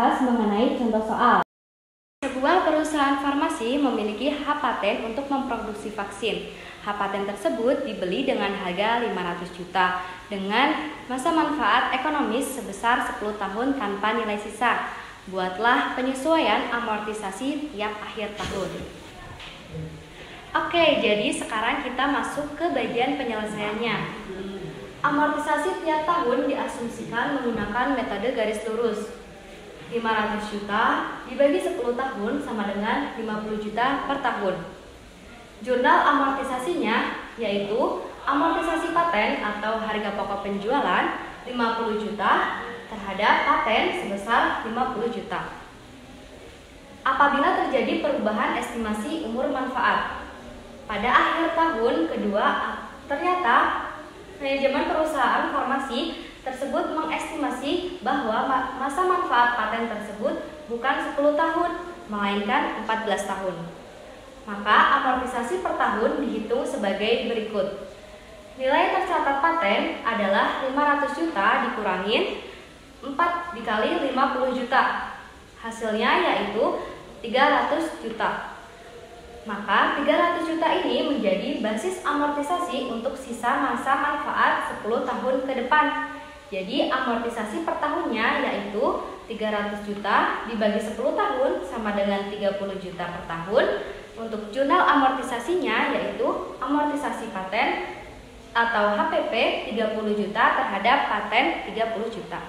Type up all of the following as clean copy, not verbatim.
membahas mengenai contoh soal. Sebuah perusahaan farmasi memiliki hak paten untuk memproduksi vaksin. Hak paten tersebut dibeli dengan harga 500 juta dengan masa manfaat ekonomis sebesar 10 tahun tanpa nilai sisa. Buatlah penyesuaian amortisasi tiap akhir tahun. Oke, jadi sekarang kita masuk ke bagian penyelesaiannya. Amortisasi tiap tahun diasumsikan menggunakan metode garis lurus. 500 juta dibagi 10 tahun sama dengan 50 juta per tahun. Jurnal amortisasinya yaitu amortisasi paten atau harga pokok penjualan 50 juta terhadap paten sebesar 50 juta. Apabila terjadi perubahan estimasi umur manfaat, pada akhir tahun kedua ternyata manajemen perusahaan farmasi tersebut mengestimasi bahwa masa manfaat paten tersebut bukan 10 tahun, melainkan 14 tahun. Maka amortisasi per tahun dihitung sebagai berikut. Nilai tercatat paten adalah 500 juta dikurangin 4 dikali 50 juta. Hasilnya yaitu 300 juta. Maka 300 juta ini menjadi basis amortisasi untuk sisa masa manfaat 10 tahun ke depan. Jadi amortisasi per tahunnya yaitu 300 juta dibagi 10 tahun sama dengan 30 juta per tahun. Untuk jurnal amortisasinya yaitu amortisasi paten atau HPP 30 juta terhadap paten 30 juta.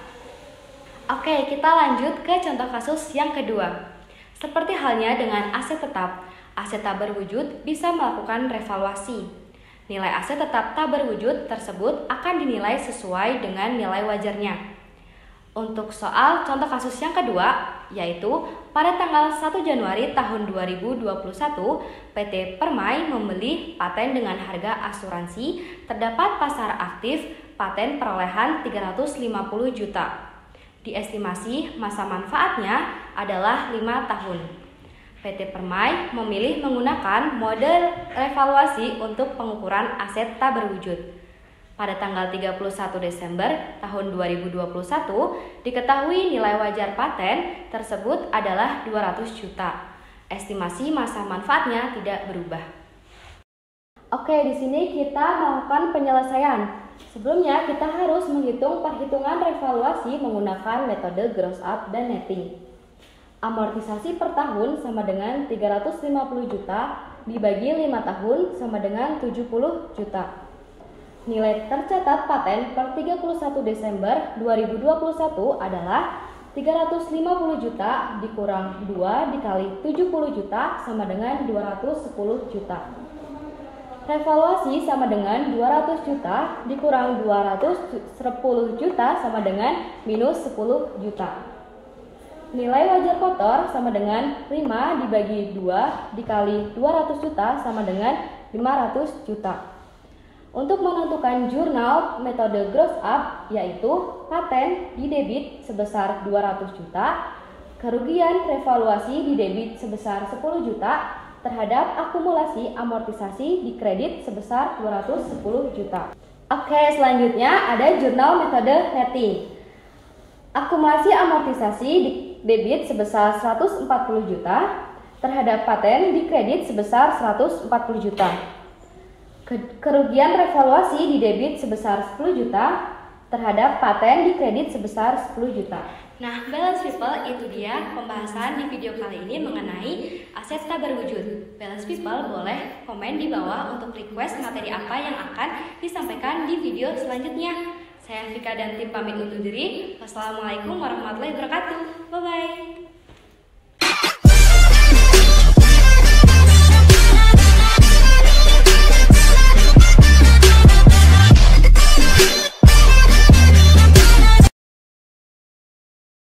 Oke, kita lanjut ke contoh kasus yang kedua. Seperti halnya dengan aset tetap, aset tak berwujud bisa melakukan revaluasi. Nilai aset tetap tak berwujud tersebut akan dinilai sesuai dengan nilai wajarnya. Untuk soal contoh kasus yang kedua, yaitu pada tanggal 1 Januari tahun 2021, PT Permai membeli paten dengan harga asuransi terdapat pasar aktif paten perolehan 350 juta. Diestimasi masa manfaatnya adalah 5 tahun. PT Permai memilih menggunakan model revaluasi untuk pengukuran aset tak berwujud. Pada tanggal 31 Desember tahun 2021, diketahui nilai wajar paten tersebut adalah 200 juta. Estimasi masa manfaatnya tidak berubah. Oke, di sini kita melakukan penyelesaian. Sebelumnya kita harus menghitung perhitungan revaluasi menggunakan metode gross up dan netting. Amortisasi per tahun sama dengan 350 juta dibagi 5 tahun sama dengan 70 juta. Nilai tercatat paten per 31 Desember 2021 adalah 350 juta dikurang 2 dikali 70 juta sama dengan 210 juta. Revaluasi sama dengan 200 juta dikurang 210 juta sama dengan minus 10 juta. Nilai wajar kotor sama dengan 5 dibagi 2 dikali 200 juta sama dengan 500 juta. Untuk menentukan jurnal metode gross up yaitu paten didebit sebesar 200 juta, kerugian revaluasi didebit sebesar 10 juta terhadap akumulasi amortisasi dikredit sebesar 210 juta. Oke, selanjutnya ada jurnal metode netting. Akumulasi amortisasi debit sebesar 140 juta terhadap paten dikredit sebesar 140 juta. Kerugian revaluasi didebit sebesar 10 juta terhadap paten dikredit sebesar 10 juta. Nah, balance people, itu dia pembahasan di video kali ini mengenai aset tak berwujud. Balance people boleh komen di bawah untuk request materi apa yang akan disampaikan di video selanjutnya. Saya Vika dan tim pamit undur diri. Wassalamualaikum warahmatullahi wabarakatuh. Bye-bye.